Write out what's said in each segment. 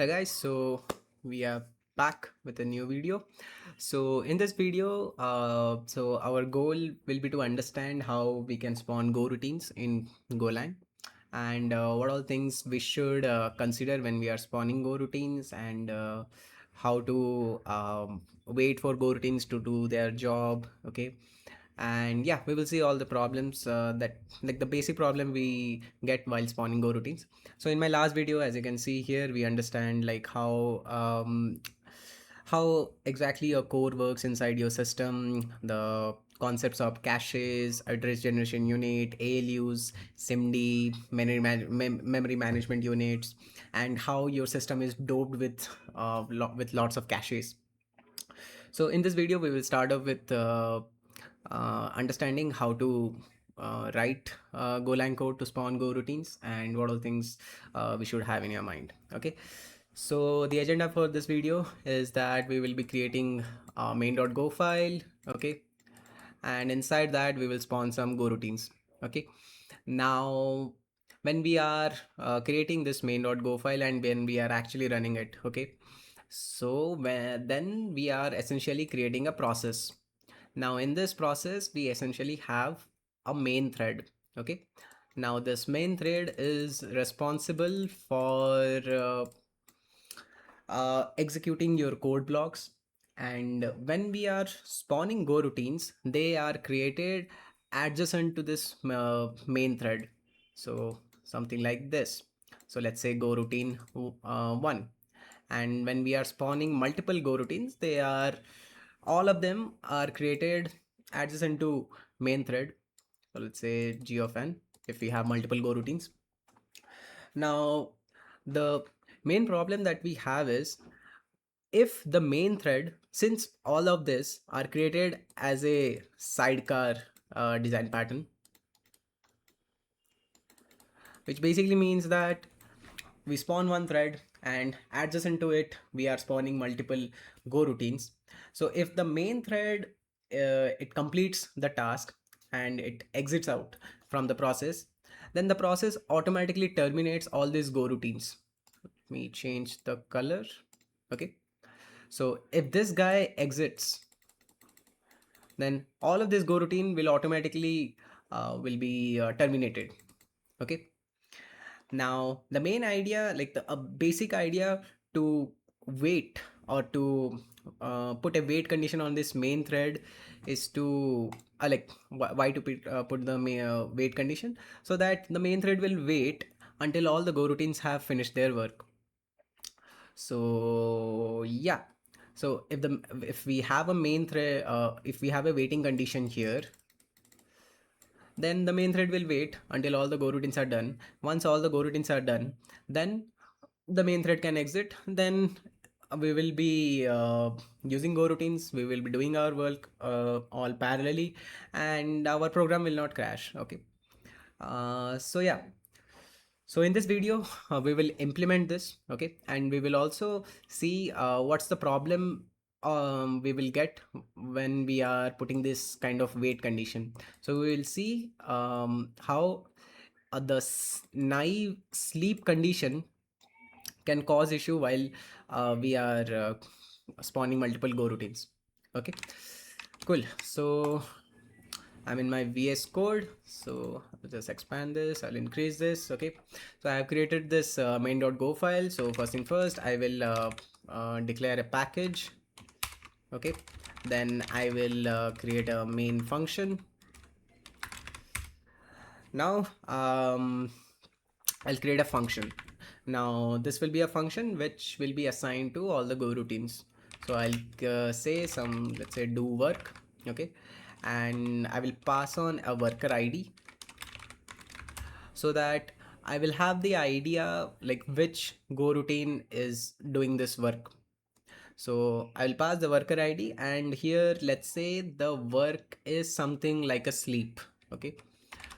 Hey guys, so we are back with a new video. So in this video, our goal will be to understand how we can spawn Go routines in Golang, and what all things we should consider when we are spawning Go routines, and how to wait for Go routines to do their job. Okay, and yeah, we will see all the problems that like the basic problem we get while spawning Go routines. So in my last video, as you can see here, we understand like how exactly your code works inside your system, the concepts of caches, address generation unit, ALUs, SIMD, memory management units, and how your system is doped with with lots of caches. So in this video, we will start off with understanding how to write Golang code to spawn Go routines and what all things we should have in your mind. Okay. So the agenda for this video is that we will be creating a main.go file. Okay. And inside that we will spawn some Go routines. Okay. Now, when we are creating this main.go file and when we are actually running it, okay, so then we are essentially creating a process. Now in this process we essentially have a main thread. Okay, now this main thread is responsible for executing your code blocks, and when we are spawning Go routines, they are created adjacent to this main thread. So something like this. So let's say Go routine 1, and when we are spawning multiple Go routines, they are all of them are created adjacent to main thread. So let's say g of n if we have multiple Go routines. Now the main problem that we have is, if the main thread, since all of this are created as a sidecar design pattern, which basically means that we spawn one thread and adjacent to it we are spawning multiple Go routines. So if the main thread it completes the task and it exits out from the process, then the process automatically terminates all these Go routines. Let me change the color. Okay, so if this guy exits, then all of this Go routine will automatically will be terminated. Okay, now the main idea, like the basic idea to wait or to put a wait condition on this main thread is to why to put the wait condition, so that the main thread will wait until all the Go routines have finished their work. So yeah, so if we have a main thread, if we have a waiting condition here, then the main thread will wait until all the Go routines are done. Once all the Go routines are done, then the main thread can exit. Then we will be using Go routines, we will be doing our work all parallelly, and our program will not crash. Okay, so yeah, so in this video we will implement this. Okay, and we will also see what's the problem we will get when we are putting this kind of wait condition. So we will see how the naive sleep condition can cause issue while we are spawning multiple Go routines. Okay, cool. So I'm in my VS code, so I'll just expand this, I'll increase this. Okay, so I have created this main.go file. So first thing first, I will declare a package. Okay, then I will create a main function. Now I'll create a function. Now this will be a function which will be assigned to all the Go routines. So I'll say some, let's say do work. Okay, and I will pass on a worker ID, so that I will have the idea like which Go routine is doing this work. So I'll pass the worker ID, and here let's say the work is something like a sleep. Okay,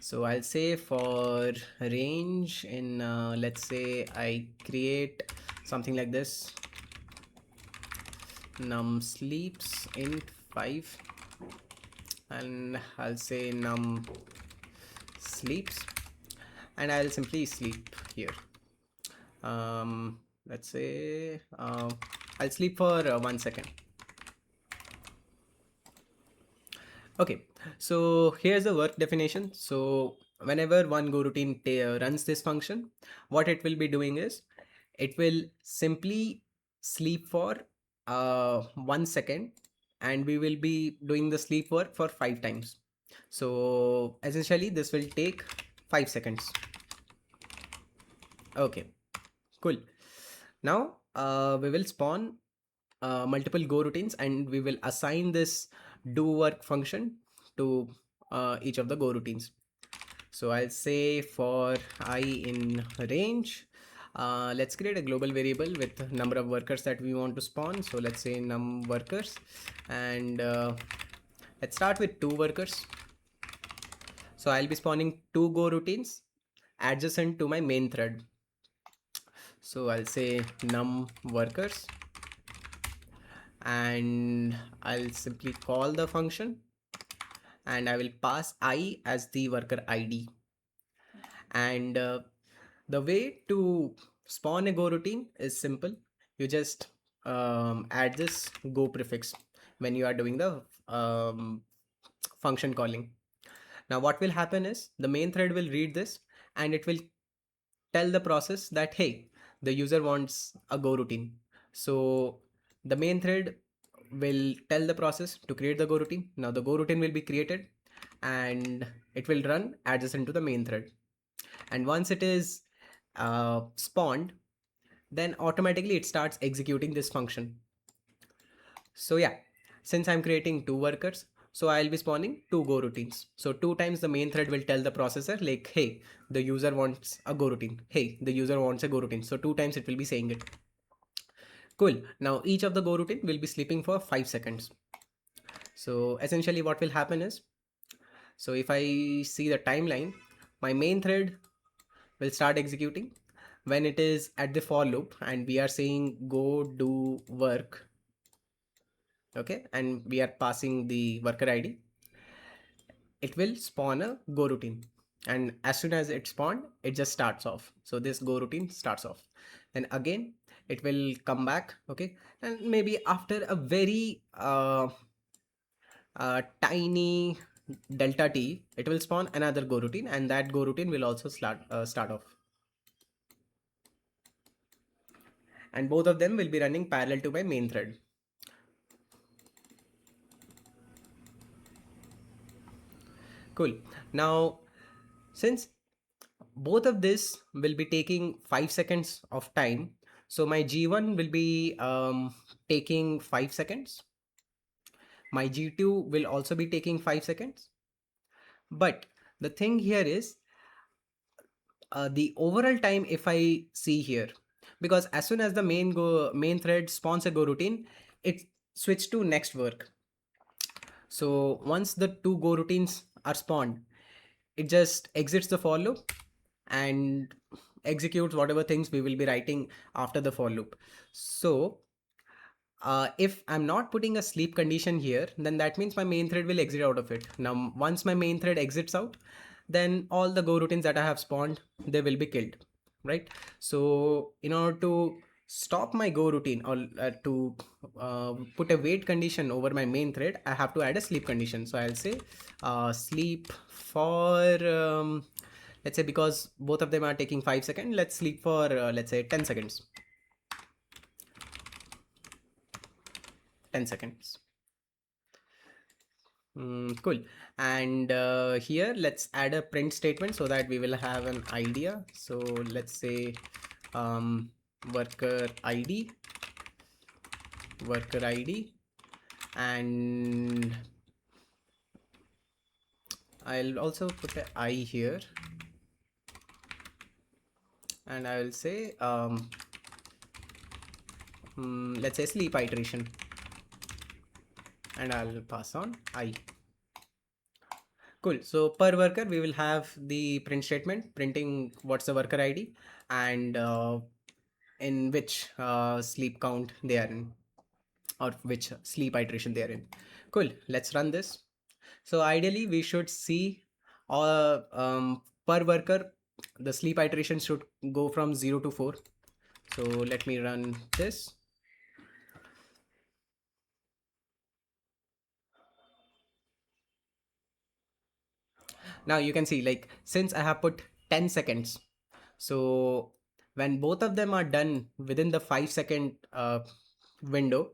so I'll say for range in let's say I create something like this, num sleeps int 5, and I'll say num sleeps, and I'll simply sleep here. let's say I'll sleep for 1 second. Okay, so here's the work definition. So whenever one goroutine runs this function, what it will be doing is it will simply sleep for 1 second, and we will be doing the sleep work for 5 times. So essentially this will take 5 seconds. Okay, cool. Now we will spawn multiple go routines, and we will assign this do work function to each of the go routines. So I'll say for I in range, let's create a global variable with number of workers that we want to spawn. So let's say num workers, and let's start with 2 workers. So I'll be spawning 2 go routines adjacent to my main thread. So I'll say num workers, and I'll simply call the function, and I will pass I as the worker ID. And the way to spawn a go routine is simple. You just add this go prefix when you are doing the function calling. Now what will happen is the main thread will read this, and it will tell the process that hey, the user wants a go routine. So the main thread will tell the process to create the go routine. Now the go routine will be created, and it will run adjacent to the main thread. And once it is spawned, then automatically it starts executing this function. So yeah, since I'm creating 2 workers, so I'll be spawning 2 go routines. So 2 times the main thread will tell the processor like, hey, the user wants a go routine. Hey, the user wants a go routine. So 2 times it will be saying it. Cool. Now each of the go routine will be sleeping for 5 seconds. So essentially what will happen is, so if I see the timeline, my main thread will start executing when it is at the for loop, and we are saying go do work. Okay, and we are passing the worker ID. It will spawn a go routine, and as soon as it spawned, it just starts off. So this go routine starts off, then again it will come back. Okay, and maybe after a very tiny delta t, it will spawn another go routine, and that go routine will also start off, and both of them will be running parallel to my main thread. Cool. Now since both of this will be taking 5 seconds of time, so my g1 will be taking 5 seconds, my g2 will also be taking 5 seconds. But the thing here is the overall time, if I see here, because as soon as the main thread spawns a go routine, it switch to next work. So once the 2 go routines are spawned, it just exits the for loop and executes whatever things we will be writing after the for loop. So if I'm not putting a sleep condition here, then that means my main thread will exit out of it. Now, once my main thread exits out, then all the go routines that I have spawned, they will be killed, right? So in order to stop my go routine, or to put a wait condition over my main thread, I have to add a sleep condition. So I'll say sleep for, let's say, because both of them are taking 5 seconds, let's sleep for, let's say 10 seconds. 10 seconds. Cool. And here let's add a print statement so that we will have an idea. So let's say worker ID, worker ID, and I'll also put an I here, and I will say let's say sleep iteration, and I'll pass on I. Cool. So per worker, we will have the print statement printing what's the worker ID, and in which sleep count they are in, or which sleep iteration they are in. Cool. Let's run this. So ideally, we should see per worker, the sleep iteration should go from 0 to 4. So let me run this. Now you can see, like, since I have put 10 seconds, so when both of them are done within the 5 second window,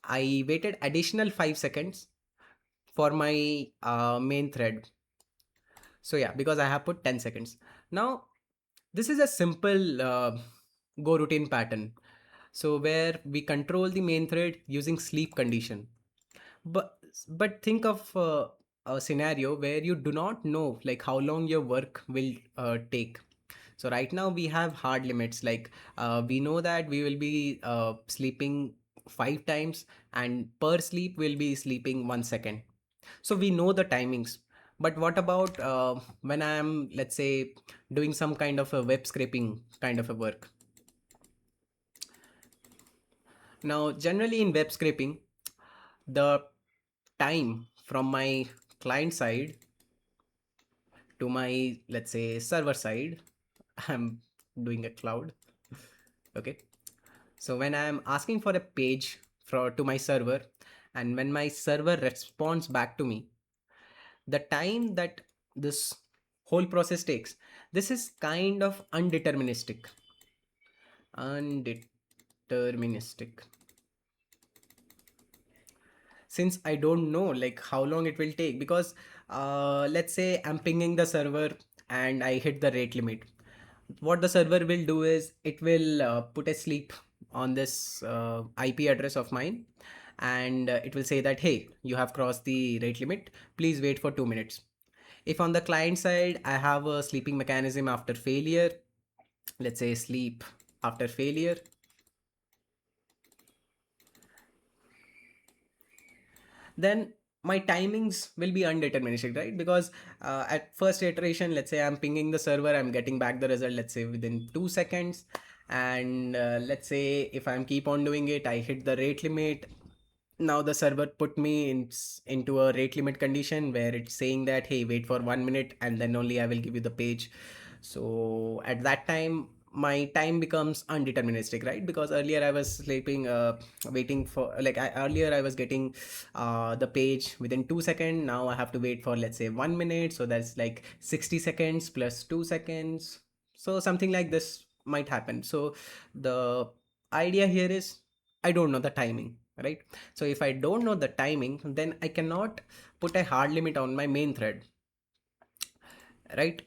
I waited additional 5 seconds for my main thread. So yeah, because I have put 10 seconds. Now this is a simple go routine pattern. So where we control the main thread using sleep condition. But think of a scenario where you do not know like how long your work will take. So right now we have hard limits, like we know that we will be sleeping 5 times, and per sleep we'll be sleeping 1 second. So we know the timings. But what about when I am, let's say, doing some kind of a web scraping kind of a work? Now generally in web scraping, the time from my client side to my, let's say, server side, I'm doing a cloud. Okay, so when I'm asking for a page to my server, and when my server responds back to me, the time that this whole process takes, this is kind of undeterministic, since I don't know like how long it will take. Because let's say I'm pinging the server and I hit the rate limit. What the server will do is it will put a sleep on this IP address of mine, and it will say that, hey, you have crossed the rate limit, please wait for 2 minutes. If on the client side I have a sleeping mechanism after failure, let's say sleep after failure, then my timings will be undeterministic, right? Because at first iteration, let's say I'm pinging the server, I'm getting back the result, let's say within 2 seconds. And let's say if I'm keep on doing it, I hit the rate limit. Now the server put me into a rate limit condition where it's saying that, hey, wait for 1 minute and then only I will give you the page. So at that time my time becomes undeterministic, right? Because earlier I was sleeping, waiting for, like, earlier I was getting the page within 2 seconds. Now I have to wait for, let's say, 1 minute, so that's like 60 seconds plus 2 seconds. So something like this might happen. So the idea here is I don't know the timing, right? So if I don't know the timing, then I cannot put a hard limit on my main thread, right?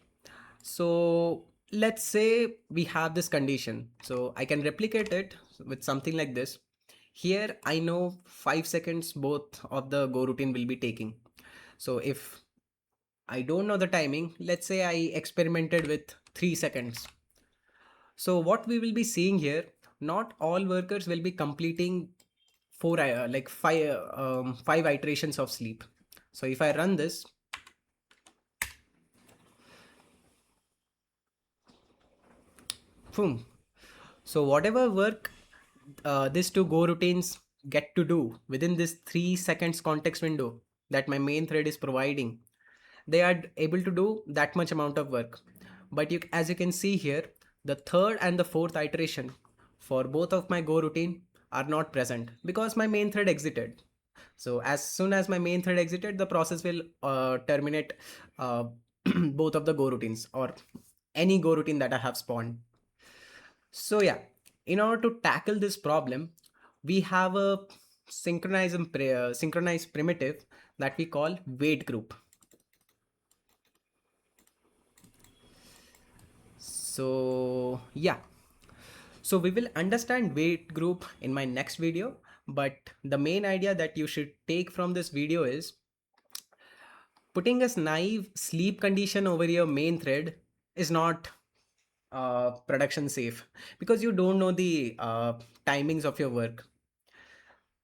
So let's say we have this condition, so I can replicate it with something like this. Here I know 5 seconds both of the go routine will be taking. So if I don't know the timing, let's say I experimented with 3 seconds. So what we will be seeing here, not all workers will be completing five iterations of sleep. So if I run this, boom. So whatever work these two go routines get to do within this 3 seconds context window that my main thread is providing, they are able to do that much amount of work. But as you can see here, the third and the fourth iteration for both of my go routine are not present because my main thread exited. So as soon as my main thread exited, the process will terminate uh, both of the go routines or any go routine that I have spawned. So yeah, in order to tackle this problem, we have a synchronized primitive that we call wait group. So yeah, so we will understand wait group in my next video, but the main idea that you should take from this video is putting a naive sleep condition over your main thread is not production safe, because you don't know the timings of your work.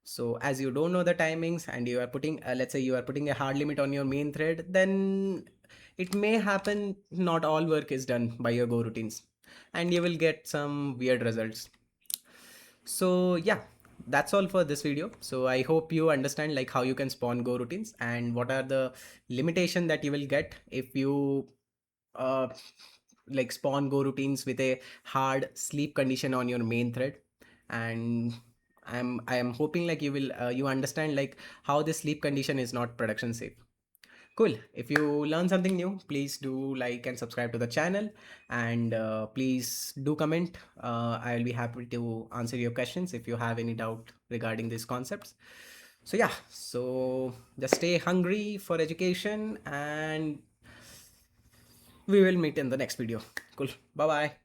So as you don't know the timings and you are putting, let's say you are putting a hard limit on your main thread, then it may happen not all work is done by your go routines and you will get some weird results. So yeah, that's all for this video. So I hope you understand like how you can spawn go routines and what are the limitation that you will get if you uh, like spawn goroutines with a hard sleep condition on your main thread. And I am hoping like you understand like how the sleep condition is not production safe. Cool. If you learn something new, please do like and subscribe to the channel, and please do comment. I will be happy to answer your questions if you have any doubt regarding these concepts. So yeah, so just stay hungry for education, and we will meet in the next video. Cool. Bye bye.